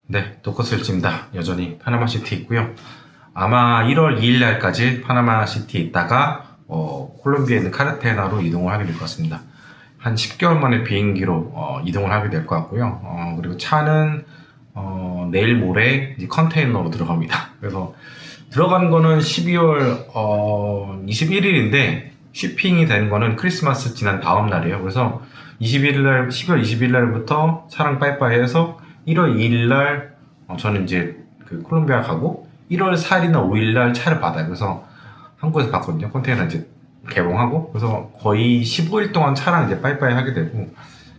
네, 도커스일지입니다. 여전히 파나마시티 있고요. 아마 1월 2일 날까지 파나마시티에 있다가 콜롬비아에 있는 카르테나로 이동을 하게 될 것 같습니다. 한 10개월 만에 비행기로 이동을 하게 될 것 같고요. 그리고 차는 내일 모레 이제 컨테이너로 들어갑니다. 그래서 들어간 거는 12월 21일인데 쉬핑이 되는 거는 크리스마스 지난 다음 날이에요. 그래서 12월 21일 날부터 차랑 빠이빠이 해서 1월 2일 날 저는 이제 그 콜롬비아 가고 1월 4일이나 5일 날 차를 받아요. 그래서 한국에서 받거든요. 컨테이너 이제 개봉하고. 그래서 거의 15일 동안 차랑 이제 빠이빠이 하게 되고,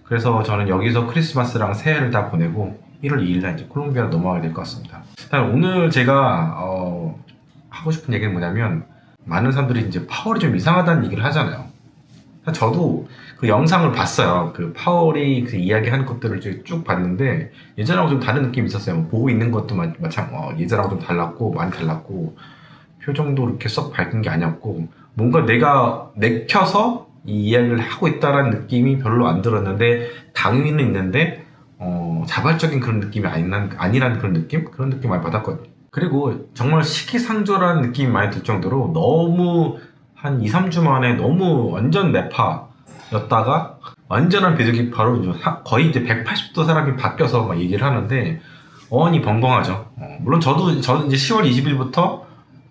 그래서 저는 여기서 크리스마스랑 새해를 다 보내고 1월 2일 날 이제 콜롬비아로 넘어가게 될 것 같습니다. 일단 오늘 제가 하고 싶은 얘기는 뭐냐면, 많은 사람들이 이제 파월이 좀 이상하다는 얘기를 하잖아요. 저도 그 영상을 봤어요. 그 파월이 그 이야기하는 것들을 쭉 봤는데 예전하고 좀 다른 느낌이 있었어요. 보고 있는 것도 마찬 예전하고 좀 달랐고 많이 달랐고, 표정도 이렇게 썩 밝은 게 아니었고, 뭔가 내가 내켜서 이 이야기를 하고 있다라는 느낌이 별로 안 들었는데, 당위는 있는데 자발적인 그런 느낌이 아니라는 그런 느낌 많이 받았거든요. 그리고 정말 시기상조라는 느낌이 많이 들 정도로 너무 한 2, 3주 만에 너무 완전 매파였다가 완전한 비둘기파로 거의 이제 180도 사람이 바뀌어서 막 얘기를 하는데 어안이 벙벙하죠. 물론 저는 이제 10월 20일부터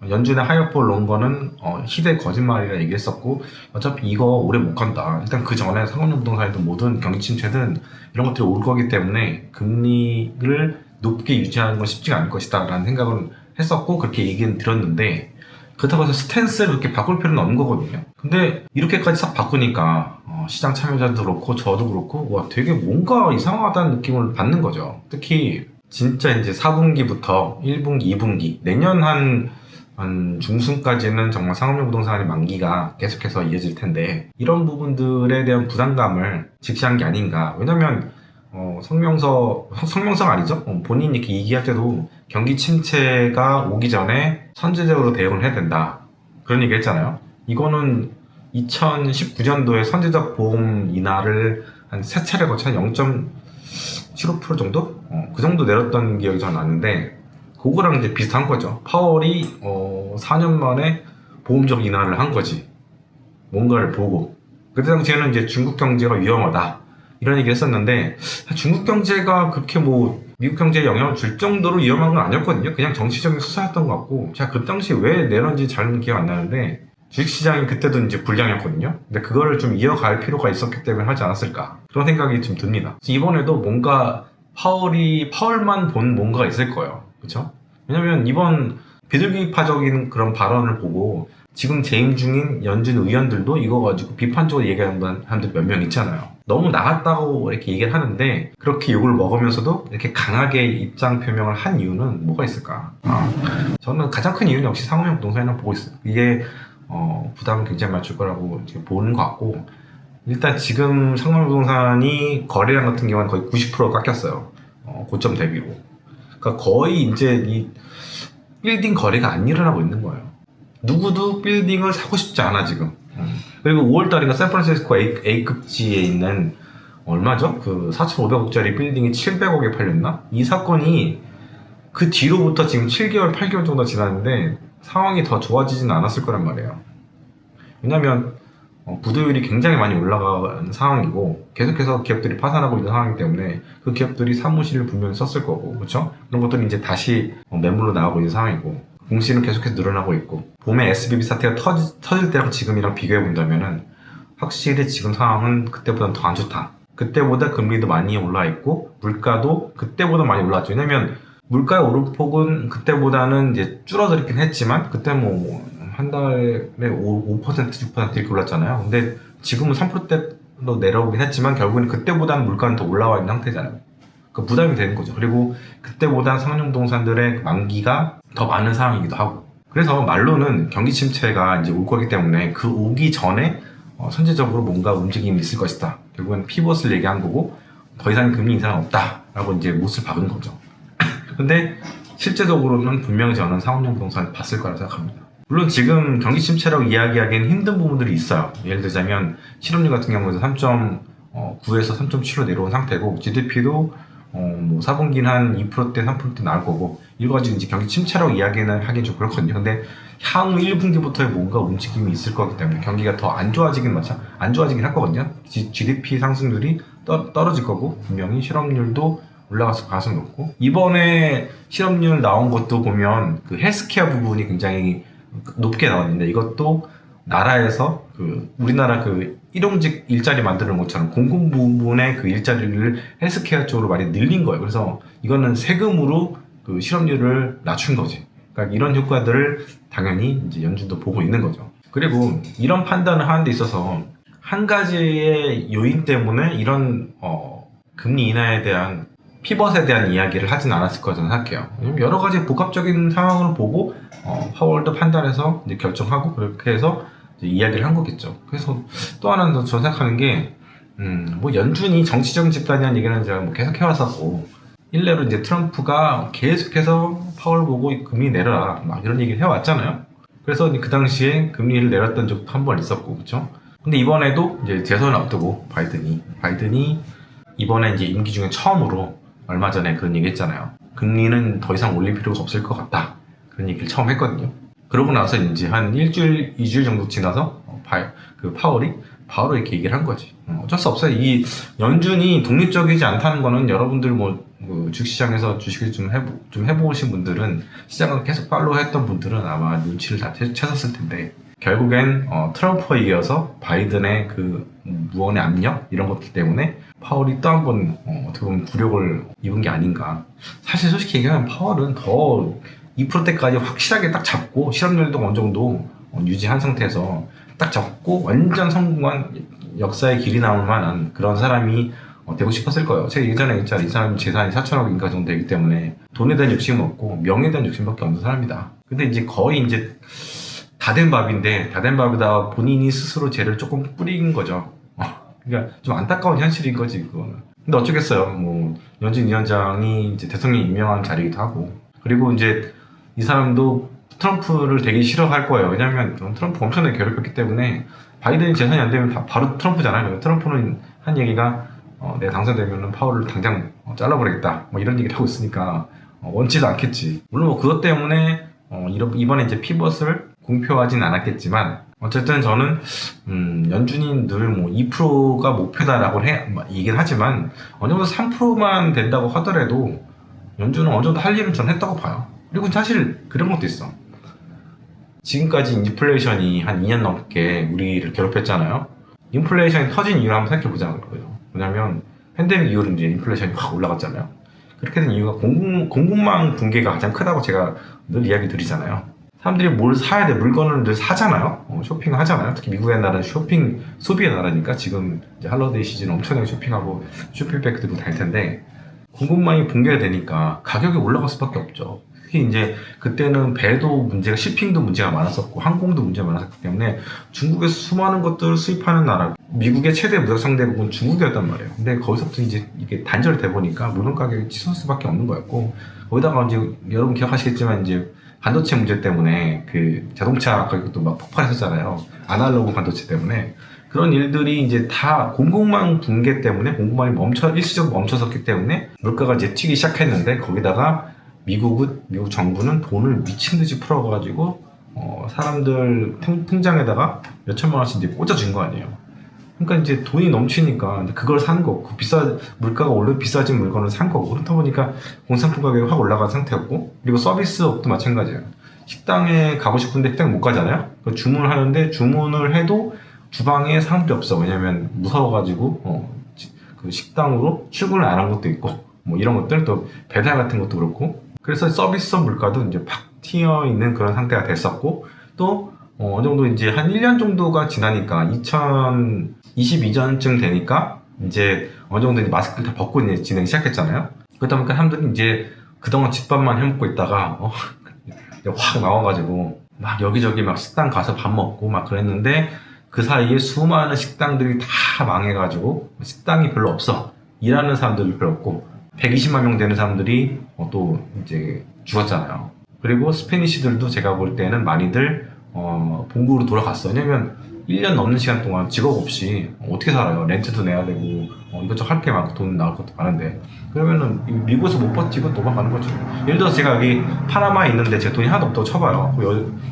연준의 하이어폴 놓은 거는 희대의 거짓말이라 얘기했었고, 어차피 이거 오래 못 간다. 일단 그 전에 상업용 부동산이든 모든 경기 침체든 이런 것들이 올 거기 때문에 금리를 높게 유지하는 건 쉽지가 않을 것이다 라는 생각을 했었고, 그렇게 얘기는 드렸는데, 그렇다고 해서 스탠스를 그렇게 바꿀 필요는 없는 거거든요. 근데 이렇게까지 싹 바꾸니까 시장 참여자도 그렇고 저도 그렇고 와, 되게 뭔가 이상하다는 느낌을 받는 거죠. 특히 진짜 이제 4분기부터 1분기, 2분기 내년 한 중순까지는 정말 상업용 부동산의 만기가 계속해서 이어질 텐데, 이런 부분들에 대한 부담감을 직시한 게 아닌가. 왜냐면 성명서가 아니죠. 본인이 이렇게 얘기할 때도 경기 침체가 오기 전에 선제적으로 대응을 해야 된다, 그런 얘기 했잖아요. 이거는 2019년도에 선제적 보험 인하를 한 3차례 거쳐 0.75% 정도? 그 정도 내렸던 기억이 저는 나는데, 그거랑 이제 비슷한 거죠. 파월이 4년 만에 보험적 인하를 한 거지. 뭔가를 보고. 그때 당시에는 이제 중국 경제가 위험하다, 이런 얘기 했었는데, 중국 경제가 그렇게 뭐 미국 경제에 영향을 줄 정도로 위험한 건 아니었거든요. 그냥 정치적인 수사였던 것 같고, 제가 그 당시 왜 내렸는지 잘 기억 안 나는데, 주식시장이 그때도 이제 불량이었거든요. 근데 그거를 좀 이어갈 필요가 있었기 때문에 하지 않았을까, 그런 생각이 좀 듭니다. 이번에도 뭔가 파월만 본 뭔가가 있을 거예요. 그쵸? 왜냐면 이번 비둘기파적인 그런 발언을 보고 지금 재임 중인 연준 의원들도 이거 가지고 비판적으로 얘기하는 사람들 몇 명 있잖아요. 너무 나갔다고 이렇게 얘기를 하는데, 그렇게 욕을 먹으면서도 이렇게 강하게 입장 표명을 한 이유는 뭐가 있을까? 저는 가장 큰 이유는 역시 상업용 부동산이라고 보고 있어요. 이게 부담을 굉장히 많이 줄 거라고 지금 보는 것 같고, 일단 지금 상업용 부동산이 거래량 같은 경우는 거의 90% 깎였어요. 고점 대비로. 그러니까 거의 이제 이 빌딩 거래가 안 일어나고 있는 거예요. 누구도 빌딩을 사고 싶지 않아 지금. 그리고 5월달인가 샌프란시스코 A급지에 있는 얼마죠? 그 4,500억짜리 빌딩이 700억에 팔렸나? 이 사건이 그 뒤로부터 지금 7개월, 8개월 정도 지났는데 상황이 더 좋아지지는 않았을 거란 말이에요. 왜냐면 부도율이 굉장히 많이 올라간 상황이고, 계속해서 기업들이 파산하고 있는 상황이기 때문에 그 기업들이 사무실을 분명히 썼을 거고, 그렇죠? 그런 것들이 이제 다시 매물로 나가고 있는 상황이고, 공시는 계속해서 늘어나고 있고, 봄에 SBB 사태가 터질 때랑 지금이랑 비교해 본다면은 확실히 지금 상황은 그때보다는 더 안 좋다. 그때보다 금리도 많이 올라 있고 물가도 그때보다 많이 올랐죠. 왜냐면 물가의 오름폭은 그때보다는 이제 줄어들긴 했지만, 그때 뭐 한 달에 5%, 6% 이렇게 올랐잖아요. 근데 지금은 3%대로 내려오긴 했지만 결국은 그때보다는 물가는 더 올라와 있는 상태잖아요. 그 부담이 되는 거죠. 그리고 그때보다는 상업용 부동산들의 만기가 더 많은 상황이기도 하고. 그래서 말로는 경기 침체가 이제 올 거기 때문에 그 오기 전에 선제적으로 뭔가 움직임이 있을 것이다. 결국은 피벗을 얘기한 거고, 더 이상 금리 인상은 없다라고 이제 못을 박은 거죠. 근데 실제적으로는 분명히 저는 상업용 부동산을 봤을 거라고 생각합니다. 물론 지금 경기 침체라고 이야기하기엔 힘든 부분들이 있어요. 예를 들자면 실업률 같은 경우에도 3.9에서 3.7로 내려온 상태고, GDP도 뭐 4분기는 한 2%대 3%대 나올 거고 이거 가지고 이제 경기 침체라고 이야기는 하긴 좀 그렇거든요. 근데 향후 1분기부터의 뭔가 움직임이 있을 거기 때문에 경기가 더 안 좋아지긴 할 거거든요. GDP 상승률이 떨어질 거고 분명히 실업률도 올라가서 가능성이 높고 이번에 실업률 나온 것도 보면 그 헬스케어 부분이 굉장히 높게 나왔는데 이것도 나라에서 그 우리나라 그 일용직 일자리 만드는 것처럼 공공 부문의 그 일자리를 헬스케어 쪽으로 많이 늘린 거예요. 그래서 이거는 세금으로 그 실업률을 낮춘 거지. 그러니까 이런 효과들을 당연히 이제 연준도 보고 있는 거죠. 그리고 이런 판단을 하는 데 있어서 한 가지의 요인 때문에 이런 금리 인하에 대한 피벗에 대한 이야기를 하진 않았을 거라 저는 생각해요. 여러 가지 복합적인 상황을 보고 파월도 판단해서 이제 결정하고 그렇게 해서 이제 이야기를 한 거겠죠. 그래서 또 하나는 저 생각하는 게 뭐 연준이 정치적인 집단이라는 얘기는 제가 뭐 계속 해왔었고 일례로 이제 트럼프가 계속해서 파월 보고 금리 내려라 막 이런 얘기를 해왔잖아요. 그래서 그 당시에 금리를 내렸던 적도 한 번 있었고 그렇죠. 근데 이번에도 이제 대선을 앞두고 바이든이 이번에 이제 임기 중에 처음으로 얼마 전에 그런 얘기 했잖아요. 금리는 더 이상 올릴 필요가 없을 것 같다. 그런 얘기를 처음 했거든요. 그러고 나서 이제 한 일주일, 2주일 정도 지나서 파월이 바로 이렇게 얘기를 한 거지. 어쩔 수 없어요. 이 연준이 독립적이지 않다는 거는 여러분들 뭐 주식시장에서 주식을 좀 해보신 분들은 시장을 계속 팔로우 했던 분들은 아마 눈치를 다 채셨을 텐데 결국엔 트럼프에 이어서 바이든의 그 무언의 압력 이런 것들 때문에 파월이 또 한 번 어떻게 보면 굴욕을 입은 게 아닌가. 사실 솔직히 얘기하면 파월은 더 2%대까지 확실하게 딱 잡고 실업률도 어느 정도 유지한 상태에서 딱 잡고 완전 성공한 역사의 길이 나올 만한 그런 사람이 되고 싶었을 거예요. 제가 예전에 얘기했잖아요. 이 사람이 재산이 4천억인가 정도 되기 때문에 돈에 대한 욕심은 없고 명예에 대한 욕심밖에 없는 사람이다. 근데 이제 거의 이제 다 된 밥인데 다 된 밥에다 본인이 스스로 죄를 조금 뿌린 거죠. 그러니까 좀 안타까운 현실인 거지 그거는. 근데 어쩌겠어요. 뭐 연준 위원장이 이제 대통령 임명한 자리이기도 하고 그리고 이제 이 사람도 트럼프를 되게 싫어할 거예요. 왜냐면 트럼프 엄청나게 괴롭혔기 때문에 바이든이 재선이 안 되면 바로 트럼프잖아요. 트럼프는 한 얘기가 내가 당선되면 파월을 당장 잘라버리겠다. 뭐 이런 얘기를 하고 있으니까 원치도 않겠지. 물론 뭐 그것 때문에 이번에 이제 피벗을 공표하진 않았겠지만 어쨌든 저는 연준이 늘 뭐 2%가 목표다라고 얘기를 하지만 어느 정도 3%만 된다고 하더라도 연준은 어느 정도 할 일은 전 했다고 봐요. 그리고 사실 그런 것도 있어. 지금까지 인플레이션이 한 2년 넘게 우리를 괴롭혔잖아요. 인플레이션이 터진 이유를 한번 생각해보자는 거예요. 왜냐면 팬데믹 이후로 이제 인플레이션이 확 올라갔잖아요. 그렇게 된 이유가 공급망 붕괴가 가장 크다고 제가 늘 이야기 드리잖아요. 사람들이 뭘 사야 돼, 물건을 늘 사잖아요. 쇼핑을 하잖아요. 특히 미국의 나라는 쇼핑 소비의 나라니까 지금 이제 할러데이 시즌 엄청나게 쇼핑하고 쇼핑백 들고 다닐 텐데 공급망이 붕괴가 되니까 가격이 올라갈 수밖에 없죠. 특히 이제 그때는 배도 문제가 쇼핑도 문제가 많았었고 항공도 문제가 많았기 때문에 중국에서 수많은 것들을 수입하는 나라 미국의 최대 무역 상대국은 중국이었단 말이에요. 근데 거기서부터 이제 이게 단절돼 보니까 물건 가격이 치솟을 수밖에 없는 거였고 거기다가 이제 여러분 기억하시겠지만 이제 반도체 문제 때문에 그 자동차 가격도 막 폭발했었잖아요. 아날로그 반도체 때문에 그런 일들이 이제 다 공급망 붕괴 때문에 공급망이 일시적으로 멈춰섰기 때문에 물가가 이제 튀기 시작했는데 거기다가 미국 정부는 돈을 미친 듯이 풀어가지고 사람들 통장에다가 몇 천만 원씩 이제 꽂아준 거 아니에요. 그러니까 이제 돈이 넘치니까 그걸 산 거고 물가가 올라 비싸진 물건을 산 거고 그렇다 보니까 공산품 가격이 확 올라간 상태였고 그리고 서비스업도 마찬가지예요. 식당에 가고 싶은데 식당 못 가잖아요. 주문을 하는데 주문을 해도 주방에 사람들이 없어. 왜냐면 무서워가지고 그 식당으로 출근을 안 한 것도 있고 뭐 이런 것들 또 배달 같은 것도 그렇고 그래서 서비스업 물가도 이제 팍 튀어 있는 그런 상태가 됐었고 또 어느 정도 이제 한 1년 정도가 지나니까 2022년쯤 되니까 이제 어느 정도 이제 마스크를 다 벗고 이제 진행이 시작했잖아요. 그러다 보니까 사람들이 이제 그동안 집밥만 해먹고 있다가 확 나와가지고 막 여기저기 막 식당 가서 밥 먹고 막 그랬는데 그 사이에 수많은 식당들이 다 망해가지고 식당이 별로 없어. 일하는 사람들이 별로 없고 120만 명 되는 사람들이 또 이제 죽었잖아요. 그리고 스페니쉬들도 제가 볼 때는 많이들 본국으로 돌아갔어요. 왜냐면 1년 넘는 시간 동안 직업 없이 어떻게 살아요? 렌트도 내야 되고 이것저것 할 게 많고 돈 나올 것도 많은데 그러면은 미국에서 못 버티고 도망가는 거죠. 예를 들어서 제가 여기 파나마에 있는데 제 돈이 하나도 없다고 쳐봐요.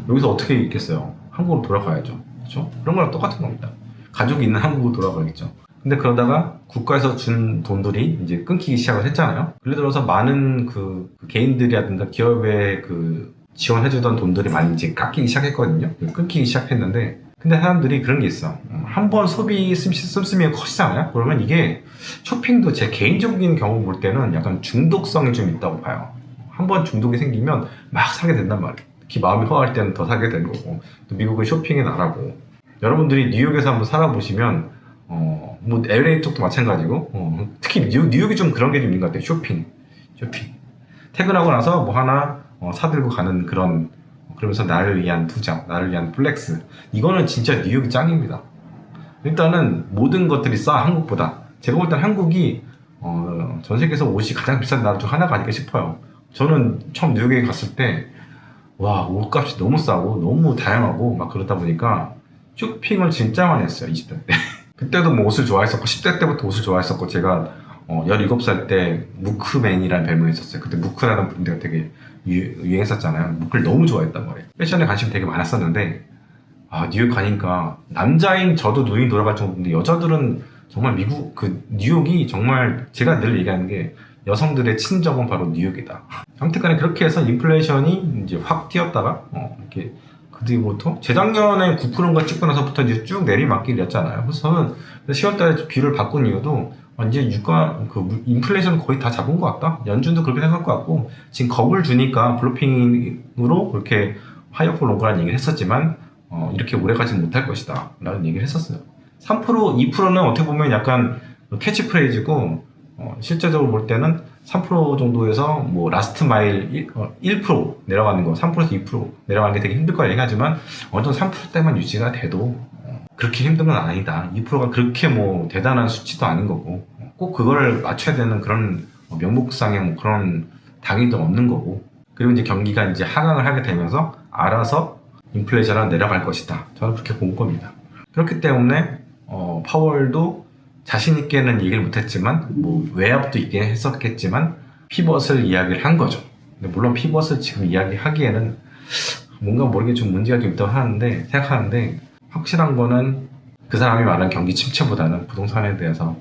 여기서 어떻게 있겠어요? 한국으로 돌아가야죠. 그렇죠? 그런 거랑 똑같은 겁니다. 가족이 있는 한국으로 돌아가겠죠. 근데 그러다가 국가에서 준 돈들이 이제 끊기기 시작을 했잖아요. 예를 들어서 많은 그 개인들이라든가 기업에 그 지원해주던 돈들이 많이 이제 깎이기 시작했거든요. 끊기기 시작했는데 근데 사람들이 그런 게 있어. 한 번 소비 씀씀이가 커지잖아요. 그러면 이게 쇼핑도 제 개인적인 경우 볼 때는 약간 중독성이 좀 있다고 봐요. 한 번 중독이 생기면 막 사게 된단 말이에요. 특히 마음이 허할 때는 더 사게 되는 거고 또 미국은 쇼핑의 나라고 여러분들이 뉴욕에서 한번 살아보시면 뭐 LA 쪽도 마찬가지고 특히 뉴욕이 좀 그런 게 좀 있는 것 같아요. 쇼핑 퇴근하고 나서 뭐 하나 사들고 가는 그런 그러면서 나를 위한 투자, 나를 위한 플렉스 이거는 진짜 뉴욕이 짱입니다. 일단은 모든 것들이 싸 한국보다. 제가 볼 땐 한국이 전 세계에서 옷이 가장 비싼 나라 중 하나가 아닐까 싶어요. 저는 처음 뉴욕에 갔을 때 와, 옷값이 너무 싸고 너무 다양하고 막 그러다 보니까 쇼핑을 진짜 많이 했어요. 20대 때. 그때도 뭐 옷을 좋아했었고 10대 때부터 옷을 좋아했었고 제가 17살 때 무크맨이라는 별명이 있었어요. 그때 무크라는 분대가 되게 유행했었잖아요. 무크를 너무 좋아했단 말이에요. 패션에 관심이 되게 많았었는데 뉴욕 가니까 남자인 저도 눈이 돌아갈 정도인데 여자들은 정말 미국 뉴욕이 정말 제가 늘 얘기하는 게 여성들의 친정은 바로 뉴욕이다. 아무튼간에 그렇게 해서 인플레이션이 이제 확 뛰었다가 이렇게 그 뒤부터 재작년에 9%인가 찍고 나서부터 이제 쭉 내리막길이었잖아요. 그래서 저는 10월달에 뷰를 바꾼 이유도 이제 인플레이션 거의 다 잡은 것 같다. 연준도 그렇게 생각할 것 같고 지금 겁을 주니까 블로핑으로 그렇게 하이어폴 롱그라는 얘기를 했었지만 이렇게 오래 가지 못할 것이다 라는 얘기를 했었어요. 3%, 2%는 어떻게 보면 약간 캐치프레이즈고 실제적으로 볼 때는 3% 정도에서 뭐 라스트 마일 1% 내려가는 거 3%에서 2% 내려가는 게 되게 힘들 거라 얘기하지만 어느 정도 3%대만 유지가 돼도 그렇게 힘든 건 아니다. 2%가 그렇게 뭐 대단한 수치도 아닌 거고 꼭 그걸 맞춰야 되는 그런 명목상의 뭐 그런 당위도 없는 거고 그리고 이제 경기가 이제 하강을 하게 되면서 알아서 인플레이션은 내려갈 것이다. 저는 그렇게 본 겁니다. 그렇기 때문에 파월도 자신 있게는 얘기를 못했지만 뭐 외압도 있긴 했었겠지만 피벗을 이야기를 한 거죠. 근데 물론 피벗을 지금 이야기하기에는 뭔가 모르게 좀 문제가 좀 있다고 생각하는데 확실한 거는 그 사람이 말한 경기 침체보다는 부동산에 대해서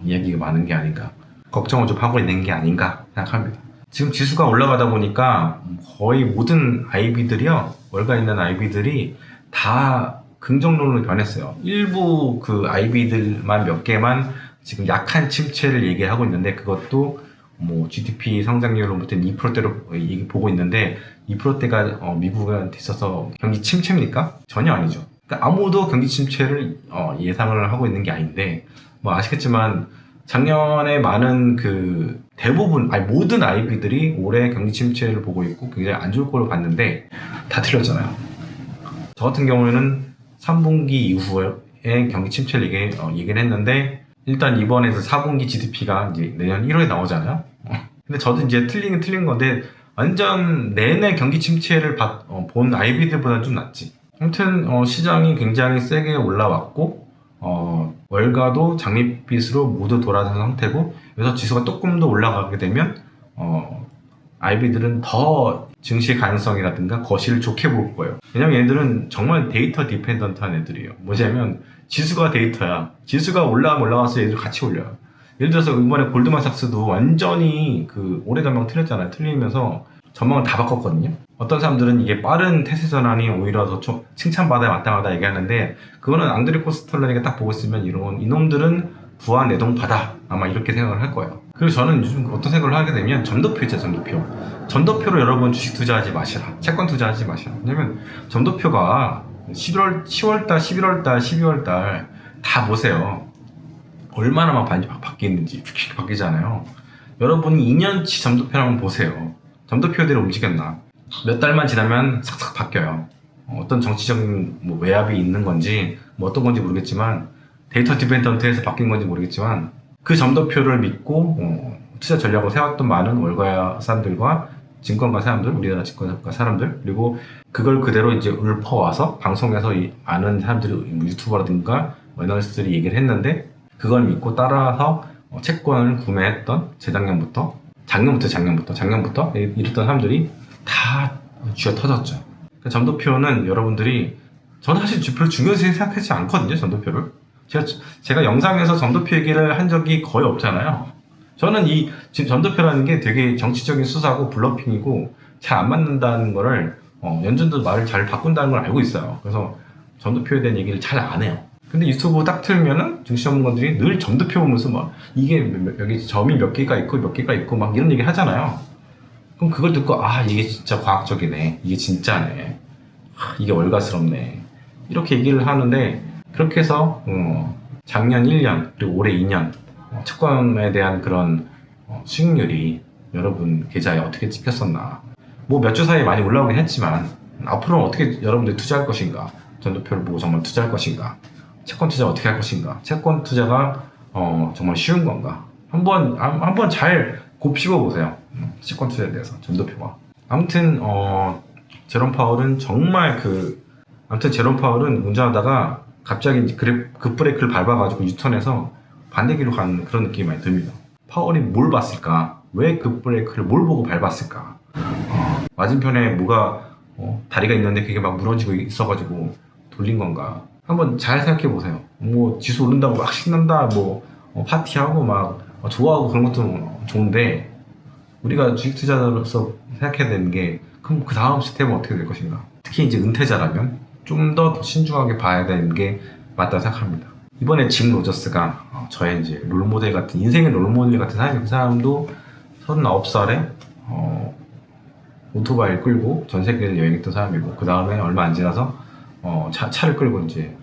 이야기가 많은 게 아닌가 걱정을 좀 하고 있는 게 아닌가 생각합니다. 지금 지수가 올라가다 보니까 거의 모든 IB들이요 월가 있는 IB들이 다 긍정론으로 변했어요. 일부 그 IB들만 몇 개만 지금 약한 침체를 얘기하고 있는데 그것도 뭐 GDP 성장률로부터 2%대로 보고 있는데 2%대가 미국한테 있어서 경기 침체입니까? 전혀 아니죠. 그러니까 아무도 경기 침체를 예상을 하고 있는 게 아닌데 뭐 아시겠지만 작년에 많은 그 대부분 모든 IB들이 올해 경기 침체를 보고 있고 굉장히 안 좋을 거로 봤는데 다 틀렸잖아요. 저 같은 경우에는 3분기 이후에 경기 침체를 얘기를 했는데 일단 이번에서 4분기 GDP가 이제 내년 1월에 나오잖아요. 근데 저도 이제 틀린 건데 완전 내내 경기 침체를 본 IB들보다는 좀 낫지. 아무튼 시장이 굉장히 세게 올라왔고 월가도 장밋빛으로 모두 돌아선 상태고 그래서 지수가 조금 더 올라가게 되면 IB들은 더 증시 가능성이라든가 거시를 좋게 볼 거예요. 왜냐면 얘들은 정말 데이터 디펜던트한 애들이에요. 뭐냐면 지수가 데이터야. 지수가 올라가면 올라가서 얘들 같이 올려요. 예를 들어서 이번에 골드만삭스도 완전히 그 올해 전망 틀렸잖아요. 틀리면서 전망을 다 바꿨거든요. 어떤 사람들은 이게 빠른 태세 전환이 오히려 더 칭찬받아야 마땅하다 얘기하는데 그거는 안드레 코스텔러니가 딱 보고 있으면 이놈들은 부와 내동바다 아마 이렇게 생각을 할 거예요. 그리고 저는 요즘 어떤 생각을 하게 되면 점도표 있죠. 점도표로 여러분 주식 투자하지 마시라. 채권 투자하지 마시라. 왜냐면 점도표가 10월달, 11월달, 12월달 다 보세요. 얼마나 막 바뀌는지 바뀌잖아요. 여러분이 2년치 점도표를 한번 보세요. 점도표대로 움직였나? 몇 달만 지나면 싹싹 바뀌어요. 어떤 정치적인 뭐 외압이 있는 건지 뭐 어떤 건지 모르겠지만 데이터 디펜던트에서 바뀐 건지 모르겠지만 그 점도표를 믿고 투자 전략을 세웠던 많은 월가 사람들과 증권가 사람들, 우리나라 증권가 사람들, 그리고 그걸 그대로 이제 읊어와서 방송에서 아는 사람들이 유튜버라든가 애널리스트들이 얘기를 했는데 그걸 믿고 따라서 채권을 구매했던 작년부터 이랬던 사람들이 다 쥐어 터졌죠. 그 점도표는 여러분들이 저는 사실 별로 중요하게 생각하지 않거든요. 점도표를 제가 영상에서 점도표 얘기를 한 적이 거의 없잖아요. 저는 지금 점도표라는 게 되게 정치적인 수사고 블러핑이고 잘 안 맞는다는 거를 연준도 말을 잘 바꾼다는 걸 알고 있어요. 그래서 점도표에 대한 얘기를 잘 안 해요. 근데 유튜브 딱 틀면은 증시 전문가들이 늘 점도표 보면서 막 이게 여기 점이 몇 개가 있고 막 이런 얘기 하잖아요. 그럼 그걸 듣고 이게 진짜 과학적이네, 이게 진짜네, 이게 월가스럽네 이렇게 얘기를 하는데 그렇게 해서 작년 1년 그리고 올해 2년 채권에 대한 그런 수익률이 여러분 계좌에 어떻게 찍혔었나, 뭐 몇 주 사이에 많이 올라오긴 했지만 앞으로는 어떻게 여러분들이 투자할 것인가, 점도표를 보고 정말 투자할 것인가, 채권 투자 어떻게 할 것인가, 채권 투자가 정말 쉬운 건가, 한번 잘 곱씹어 보세요. 채권 투자에 대해서 점도표가. 아무튼 제롬 파월은 운전하다가 갑자기 급브레이크를 밟아가지고 유턴해서 반대기로 가는 그런 느낌이 많이 듭니다. 파월이 뭘 봤을까? 왜 급브레이크를 뭘 보고 밟았을까? 맞은편에 뭐가 다리가 있는데 그게 막 무너지고 있어가지고 돌린 건가? 한번 잘 생각해 보세요. 뭐 지수 오른다고 막 신난다, 파티하고 막 좋아하고 그런 것도 좋은데 우리가 주식 투자자로서 생각해야 되는 게 그럼 그 다음 스텝은 어떻게 될 것인가? 특히 이제 은퇴자라면 좀 더 신중하게 봐야 되는 게 맞다고 생각합니다. 이번에 짐 로저스가 저의 이제 롤모델 같은, 인생의 롤모델 같은 사람이, 그 사람도 39살에 오토바이를 끌고 전 세계를 여행했던 사람이고, 그 다음에 얼마 안 지나서 차를 끌고 이제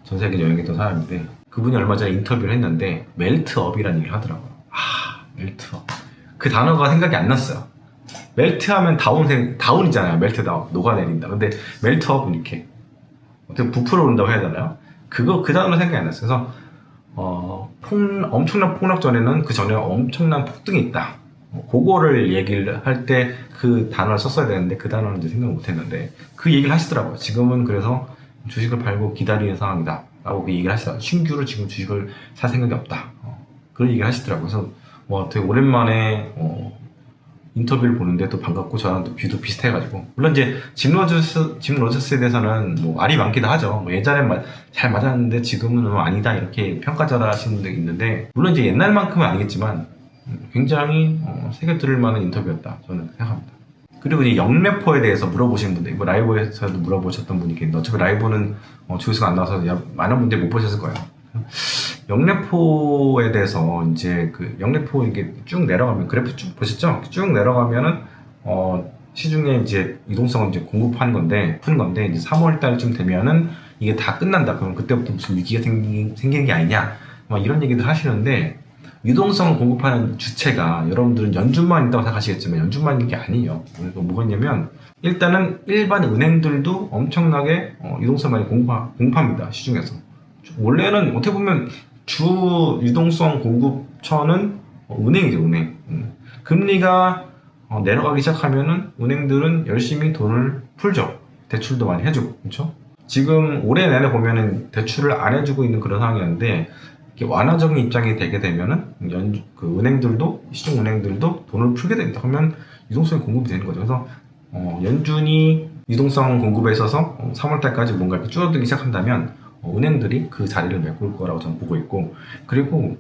전 세계를 여행했던 사람인데, 그분이 얼마 전에 인터뷰를 했는데 멜트업이라는 얘기를 하더라고요. 멜트업. 그 단어가 생각이 안 났어요. 멜트하면 다운이잖아요. 멜트다운, 녹아내린다. 근데 멜트업은 이렇게 어떻게 부풀어 오른다고 해야 되나요? 그 단어는 생각이 안 났어요. 그래서 엄청난 폭락 전에는 그 전에 엄청난 폭등이 있다. 그거를 얘기를 할 때 그 단어를 썼어야 되는데 그 단어는 이제 생각 못 했는데 그 얘기를 하시더라고요. 지금은 그래서 주식을 팔고 기다리는 상황이다 라고 그 얘기를 하시더라고요. 신규로 지금 주식을 살 생각이 없다. 그런 얘기를 하시더라고요. 그래서 되게 오랜만에 인터뷰를 보는데 또 반갑고 저랑 또 뷰도 비슷해가지고, 물론 이제 짐 로저스에 대해서는 뭐 말이 많기도 하죠. 예전엔 잘 맞았는데 지금은 아니다 이렇게 평가자라 하시는 분들이 있는데, 물론 이제 옛날만큼은 아니겠지만 굉장히 새겨 들을 만한 인터뷰였다 저는 생각합니다. 그리고 이제 영래포에 대해서 물어보신 분들, 이거 라이브에서도 물어보셨던 분이 계신데, 어차피 라이브는 조회수가 안 나와서 많은 분들이 못 보셨을 거예요. 영래포에 대해서 이제 영래포 이게 쭉 내려가면, 그래프 쭉 보셨죠? 쭉 내려가면은 시중에 이제 유동성을 이제 푸는 건데 이제 3월 달쯤 되면은 이게 다 끝난다. 그럼 그때부터 무슨 위기가 생기는 게 아니냐, 막 이런 얘기들 하시는데, 유동성을 공급하는 주체가 여러분들은 연준만 있다고 생각하시겠지만 연준만 있는 게 아니에요. 그러니까 뭐가 있냐면, 일단은 일반 은행들도 엄청나게 유동성 많이 공급합니다. 시중에서. 원래는 어떻게 보면 주 유동성 공급처는 은행이죠, 은행. 금리가 내려가기 시작하면은 은행들은 열심히 돈을 풀죠. 대출도 많이 해주고, 그렇죠? 지금 올해 내내 보면은 대출을 안 해주고 있는 그런 상황이었는데, 이렇게 완화적인 입장이 되게 되면은 은행들도, 시중 은행들도 돈을 풀게 됩니다. 그러면 유동성이 공급이 되는 거죠. 그래서 연준이 유동성 공급에 있어서 3월달까지 뭔가 이렇게 줄어들기 시작한다면 은행들이 그 자리를 메꿀 거라고 저는 보고 있고, 그리고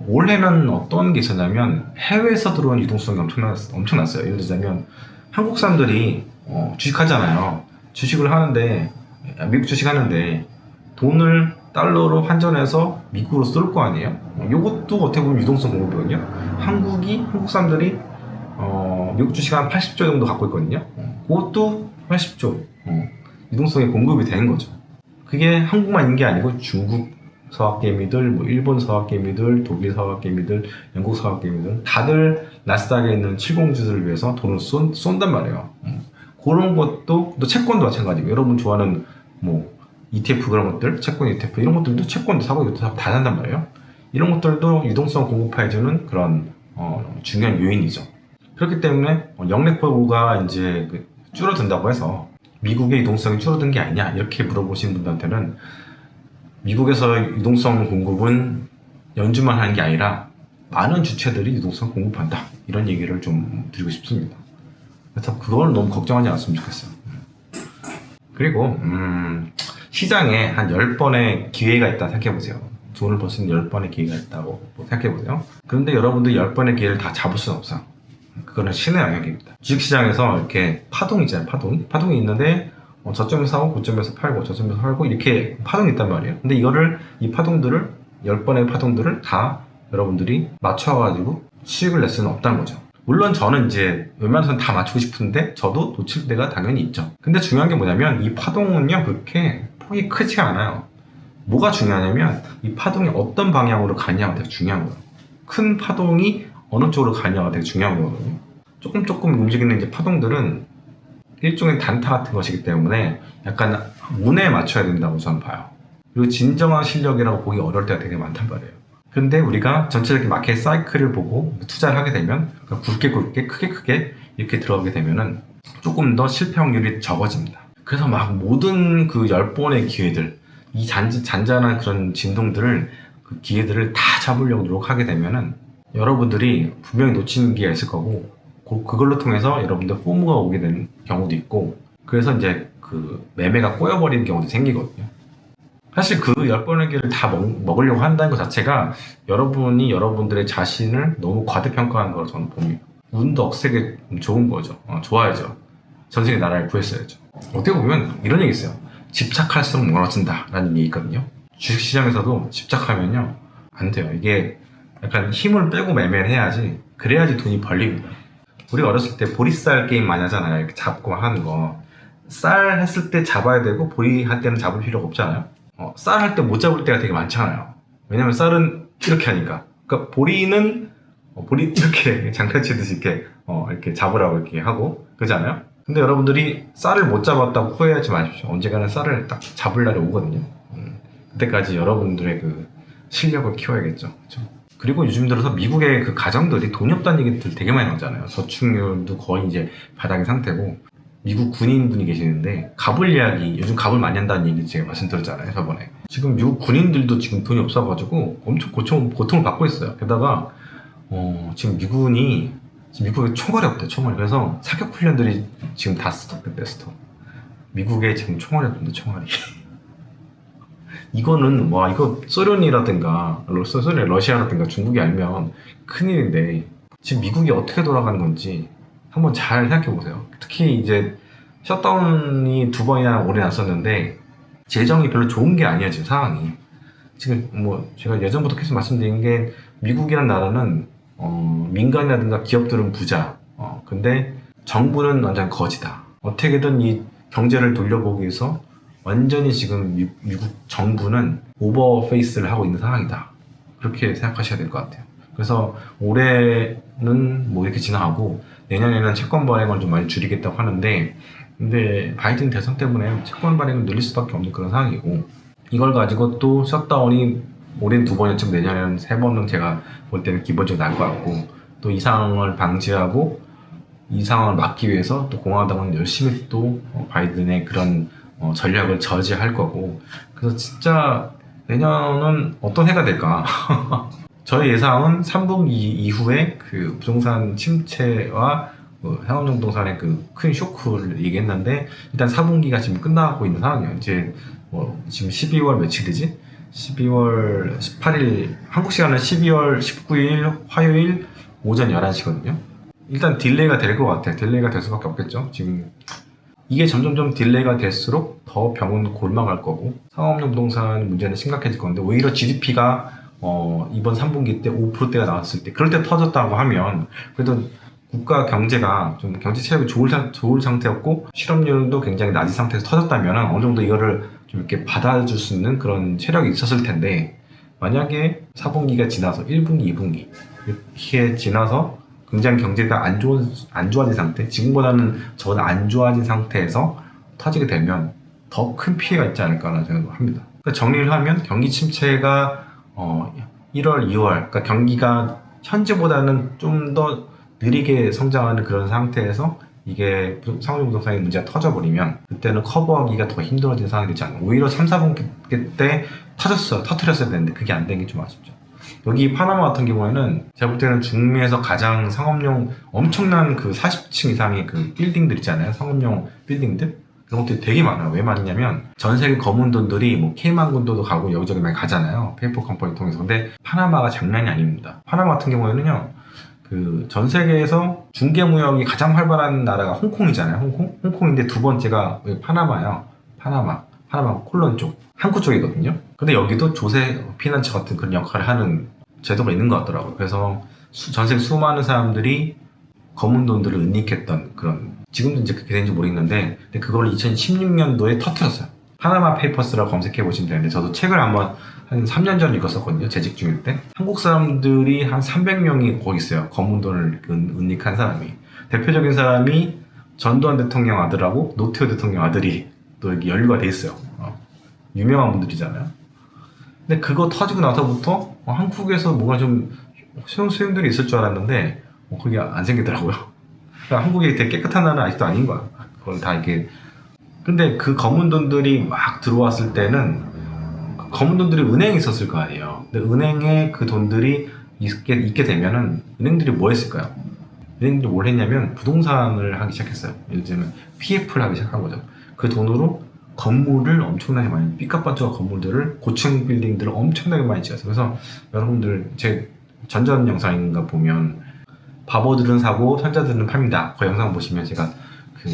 올해는 어떤 게 있었냐면 해외에서 들어온 유동성이 엄청났어요. 예를 들자면 한국 사람들이 주식하잖아요. 주식을 하는데, 미국 주식 하는데 돈을 달러로 환전해서 미국으로 쏠 거 아니에요. 이것도 어떻게 보면 유동성 공급이거든요. 한국 사람들이 미국 주식 한 80조 정도 갖고 있거든요. 그것도 80조 유동성이 공급이 되는 거죠. 그게 한국만 있는 게 아니고 중국 서학개미들, 뭐 일본 서학개미들, 독일 서학개미들, 영국 서학개미들 다들 나스닥에 있는 70주들을 위해서 돈을 쏜단 말이에요. 그런 것도, 또 채권도 마찬가지고, 여러분 좋아하는 뭐 ETF 그런 것들, 채권 ETF 이런 것들도, 채권도 사고 이것도 사고 다 산단 말이에요. 이런 것들도 유동성 공급해주는 그런 중요한 요인이죠. 그렇기 때문에 영래포가 이제 줄어든다고 해서 미국의 유동성이 줄어든 게 아니냐 이렇게 물어보신 분들한테는 미국에서 유동성 공급은 연준만 하는 게 아니라 많은 주체들이 유동성 공급한다 이런 얘기를 좀 드리고 싶습니다. 그래서 그걸 너무 걱정하지 않았으면 좋겠어요. 그리고 시장에 한 10번의 기회가 있다 생각해보세요. 돈을 벌 수 있는 10번의 기회가 있다고 생각해보세요. 그런데 여러분들 10번의 기회를 다 잡을 수는 없어요. 그거는 신의 영역입니다. 주식시장에서 이렇게 파동이 있잖아요. 파동이 있는데 저점에서 사고 고점에서 팔고 저점에서 팔고 이렇게 파동이 있단 말이에요. 근데 이 파동들을 10번의 파동들을 다 여러분들이 맞춰가지고 수익을 낼 수는 없다는 거죠. 물론 저는 이제 웬만해서는 다 맞추고 싶은데 저도 놓칠 때가 당연히 있죠. 근데 중요한 게 뭐냐면 이 파동은요 그렇게 폭이 크지가 않아요. 뭐가 중요하냐면 이 파동이 어떤 방향으로 가냐가 되게 중요한 거예요. 큰 파동이 어느 쪽으로 가냐가 되게 중요한 거거든요. 조금 움직이는 이제 파동들은 일종의 단타 같은 것이기 때문에 약간 운에 맞춰야 된다고 저는 봐요. 그리고 진정한 실력이라고 보기 어려울 때가 되게 많단 말이에요. 근데 우리가 전체적인 마켓 사이클을 보고 투자를 하게 되면 굵게 크게 이렇게 들어가게 되면은 조금 더 실패 확률이 적어집니다. 그래서 막 모든 그 10번의 기회들, 이 잔잔한 그런 진동들을 그 기회들을 다 잡으려고 노력하게 되면은 여러분들이 분명히 놓치는 기회가 있을 거고 그걸로 통해서 여러분들 포모가 오게 되는 경우도 있고 그래서 이제 그 매매가 꼬여버리는 경우도 생기거든요. 사실 그 10번의 기회를 다 먹으려고 한다는 것 자체가 여러분이 여러분들의 자신을 너무 과대평가하는 거라고 저는 봅니다. 운도 억세게 좋은 거죠. 좋아야죠. 전생에 나라를 구했어야죠. 어떻게 보면 이런 얘기 있어요. 집착할수록 멀어진다 라는 얘기 있거든요. 주식시장에서도 집착하면요 안 돼요. 이게 약간 힘을 빼고 매매를 해야지 그래야지 돈이 벌립니다. 우리가 어렸을 때 보리쌀 게임 많이 하잖아요. 이렇게 잡고 하는 거. 쌀 했을 때 잡아야 되고 보리 할 때는 잡을 필요가 없잖아요. 쌀 할 때 못 잡을 때가 되게 많잖아요. 왜냐면 쌀은 이렇게 하니까. 그러니까 보리는 보리 이렇게 장난치듯이 이렇게 잡으라고 이렇게 하고 그러잖아요. 근데 여러분들이 쌀을 못 잡았다고 후회하지 마십시오. 언젠가는 쌀을 딱 잡을 날이 오거든요. 그때까지 여러분들의 그 실력을 키워야겠죠. 그렇죠? 그리고 요즘 들어서 미국의 그 가정들이 돈이 없다는 얘기들 되게 많이 나오잖아요. 저축률도 거의 이제 바닥인 상태고 미국 군인분이 계시는데 갑을 이야기, 요즘 갑을 많이 한다는 얘기 제가 말씀드렸잖아요, 저번에. 지금 미국 군인들도 지금 돈이 없어가지고 엄청 고통을 받고 있어요. 게다가 지금 미국에 총알이 없대, 총알이. 그래서 사격 훈련들이 지금 다 스톱됐대, 스톱. 미국에 지금 총알이 없는데, 총알이. 이거는 이거 소련이라든가 러시아라든가 중국이 알면 큰일인데 지금 미국이 어떻게 돌아가는 건지 한번 잘 생각해 보세요. 특히 이제 셧다운이 2번이나 오래 났었는데 재정이 별로 좋은 게 아니야 지금 상황이. 지금 제가 예전부터 계속 말씀드린 게 미국이라는 나라는 민간이라든가 기업들은 부자. 근데 정부는 완전 거지다. 어떻게든 이 경제를 돌려보기 위해서 완전히 지금 미국 정부는 오버페이스를 하고 있는 상황이다. 그렇게 생각하셔야 될 것 같아요. 그래서 올해는 이렇게 지나가고 내년에는 채권 발행을 좀 많이 줄이겠다고 하는데 근데 바이든 대선 때문에 채권 발행을 늘릴 수밖에 없는 그런 상황이고 이걸 가지고 또 셧다운이 올해는 2번이었지만 내년에는 3번은 제가 볼 때는 기본적으로 날 것 같고 또 이 상황을 방지하고 이 상황을 막기 위해서 또 공화당은 열심히 또 바이든의 그런 전략을 저지할 거고 그래서 진짜 내년은 어떤 해가 될까 저의 예상은 3분기 이후에 그 부동산 침체와 상업용동산의 그 큰 쇼크를 얘기했는데 일단 4분기가 지금 끝나고 있는 상황이에요. 이제 지금 12월 며칠이지? 12월 18일 한국 시간은 12월 19일 화요일 오전 11시거든요. 일단 딜레이가 될 것 같아요. 딜레이가 될 수밖에 없겠죠. 지금 이게 점점점 딜레이가 될수록 더 병은 골망할 거고 상업용 부동산 문제는 심각해질 건데 오히려 GDP가 이번 3분기 때 5%대가 나왔을 때 그럴 때 터졌다고 하면 그래도 국가 경제가 좀 경제 체력이 좋을 상태였고 실업률도 굉장히 낮은 상태에서 터졌다면 어느 정도 이거를 좀 이렇게 받아줄 수 있는 그런 체력이 있었을 텐데 만약에 4분기가 지나서 1분기, 2분기 이렇게 지나서 굉장히 경제가 안 좋아진 상태, 지금보다는 저보다 안 좋아진 상태에서 터지게 되면 더 큰 피해가 있지 않을까라는 생각을 합니다. 그러니까 정리를 하면 경기 침체가 1월, 2월, 그러니까 경기가 현재보다는 좀 더 느리게 성장하는 그런 상태에서 이게 상업용 부동산의 문제가 터져버리면 그때는 커버하기가 더 힘들어진 상황이 되지 않나. 오히려 3, 4분기 때 터트렸어야 되는데 그게 안 된 게 좀 아쉽죠. 여기 파나마 같은 경우에는 제가 볼 때는 중미에서 가장 상업용 엄청난 그 40층 이상의 그 빌딩들 있잖아요. 상업용 빌딩들. 그런 것들이 되게 많아요. 왜 많냐면 전 세계 검은 돈들이 뭐 케이만 군도도 가고 여기저기 많이 가잖아요. 페이퍼 컴퍼니 통해서. 근데 파나마가 장난이 아닙니다. 파나마 같은 경우에는요. 그 전 세계에서 중개무역이 가장 활발한 나라가 홍콩이잖아요. 홍콩인데 두 번째가 파나마예요. 파나마 콜론 쪽. 항구 쪽이거든요. 근데 여기도 조세 피난처 같은 그런 역할을 하는 제도가 있는 것 같더라고요. 그래서 전 세계 수많은 사람들이 검은 돈들을 은닉했던 그런, 지금도 이제 그렇게 되는지 모르겠는데, 근데 그걸 2016년도에 터뜨렸어요. 파나마 페이퍼스라고 검색해 보시면 되는데, 저도 책을 한번 한 3년 전에 읽었었거든요. 재직 중일 때. 한국 사람들이 한 300명이 거기 있어요. 검은 돈을 은닉한 사람이. 대표적인 사람이 전두환 대통령 아들하고 노태우 대통령 아들이 또 여기 연루가 돼 있어요. 유명한 분들이잖아요. 근데 그거 터지고 나서부터 한국에서 뭔가 좀 소용들이 있을 줄 알았는데 그게 안 생기더라고요. 그러니까 한국이 되게 깨끗한 나라는 아직도 아닌 거야. 그건 다 이게. 근데 그 검은 돈들이 막 들어왔을 때는 검은 돈들이 은행에 있었을 거 아니에요. 근데 은행에 그 돈들이 있게 되면은 은행들이 뭐 했을까요? 은행들이 뭘 했냐면 부동산을 하기 시작했어요. 예를 들면 PF를 하기 시작한 거죠. 그 돈으로 건물을 엄청나게 많이, 삐까뻔쩍한 건물들을, 고층 빌딩들을 엄청나게 많이 지었어요. 그래서 여러분들 제 전전 영상인가 보면 바보들은 사고 현자들은 팝니다. 그 영상 보시면 제가 그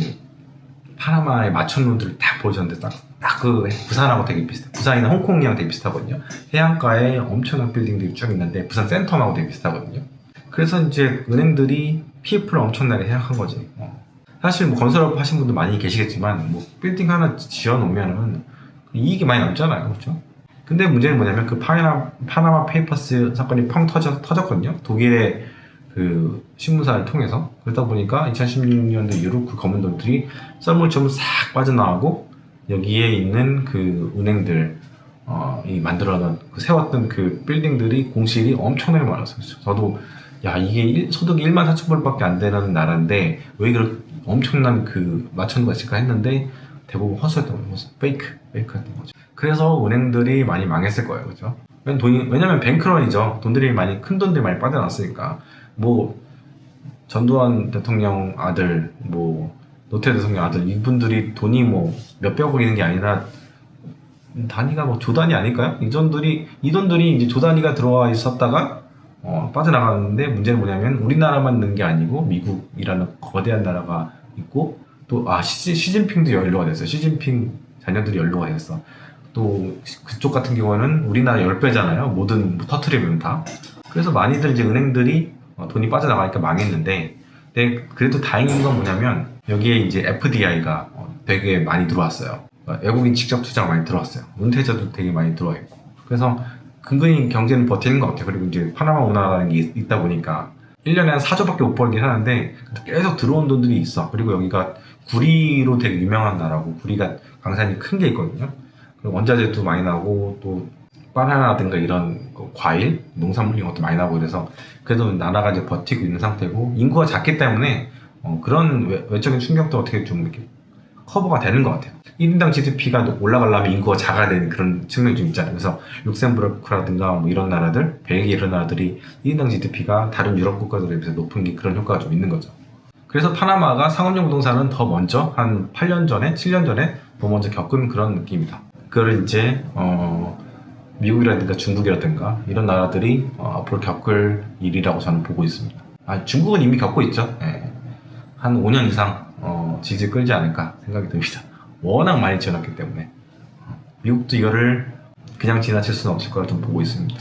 파나마의 마천루들을 딱 보여줬는데 딱 그 부산하고 되게 비슷해. 부산이나 홍콩이랑 되게 비슷하거든요. 해안가에 엄청난 빌딩들이 쭉 있는데 부산 센텀하고 되게 비슷하거든요. 그래서 이제 은행들이 PF를 엄청나게 생각한 거지. 사실 뭐 건설업 하신 분도 많이 계시겠지만 뭐 빌딩 하나 지어 놓으면은 이익이 많이 남잖아요. 그렇죠? 근데 문제는 뭐냐면 그 파나마 페이퍼스 사건이 펑 터졌거든요. 독일의 그 신문사를 통해서. 그러다 보니까 2016년도 이후로 그 검은 돈들이 썰물처럼 싹 빠져나가고 여기에 있는 그 은행들 이 만들어놨던 그 세웠던 그 빌딩들이 공실이 엄청나게 많았어요. 저도 야 이게 소득이 1만 4천 불밖에 안 되는 나라인데 왜 그렇게 엄청난 그 마천루가 있을까 했는데 대부분 허수였던 거죠. 페이크였던 거죠. 그래서 은행들이 많이 망했을 거예요. 그죠? 왜냐면 뱅크런이죠. 돈들이 많이, 큰 돈들이 많이 빠져나왔으니까. 뭐 전두환 대통령 아들, 뭐 노태우 대통령 아들, 이분들이 돈이 뭐 몇백억 있는 게 아니라 단위가 뭐 조단위 아닐까요? 이 돈들이 이제 조단위가 들어와 있었다가 빠져나가는데, 문제는 뭐냐면 우리나라만 있는 게 아니고 미국이라는 거대한 나라가 있고, 또 시진핑도 연루가 됐어요. 시진핑 자녀들이 연루가 됐어. 또 그쪽 같은 경우는 우리나라 10배잖아요. 모든 뭐 터트리면 다. 그래서 많이들 이제 은행들이 돈이 빠져나가니까 망했는데, 근데 그래도 다행인 건 뭐냐면 여기에 이제 FDI가 되게 많이 들어왔어요. 외국인 직접 투자가 많이 들어왔어요. 은퇴자도 되게 많이 들어와 있고. 그래서 근근히 경제는 버티는 것 같아요. 그리고 이제 파나마 운하라는 게 있다 보니까 1년에 한 4조밖에 못 벌긴 하는데 계속 들어온 돈들이 있어. 그리고 여기가 구리로 되게 유명한 나라고, 구리가 강산이 큰 게 있거든요. 그리고 원자재도 많이 나고, 또 바나나라든가 이런 과일, 농산물 이런 것도 많이 나고, 그래서 그래도 나라가 이제 버티고 있는 상태고, 인구가 작기 때문에 그런 외적인 충격도 어떻게 좀 이렇게 커버가 되는 것 같아요. 1인당 GDP가 올라가려면 인구가 작아야 되는 그런 측면이 좀 있잖아요. 그래서 룩셈부르크라든가 뭐 이런 나라들, 벨기에 이런 나라들이 1인당 GDP가 다른 유럽 국가들에 비해서 높은 게 그런 효과가 좀 있는 거죠. 그래서 파나마가 상업용 부동산은 더 먼저, 한 8년 전에, 7년 전에 더 먼저 겪은 그런 느낌이다. 그걸 이제 미국이라든가 중국이라든가 이런 나라들이 앞으로 겪을 일이라고 저는 보고 있습니다. 중국은 이미 겪고 있죠. 예. 한 5년 이상 질질 끌지 않을까 생각이 듭니다. 워낙 많이 지어놨기 때문에. 미국도 이거를 그냥 지나칠 수는 없을 거라 좀 보고 있습니다.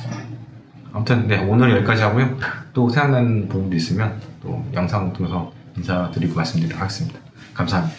아무튼 네, 오늘 여기까지 하고요. 또 생각나는 부분도 있으면 또 영상 통해서 인사드리고 말씀드리도록 하겠습니다. 감사합니다.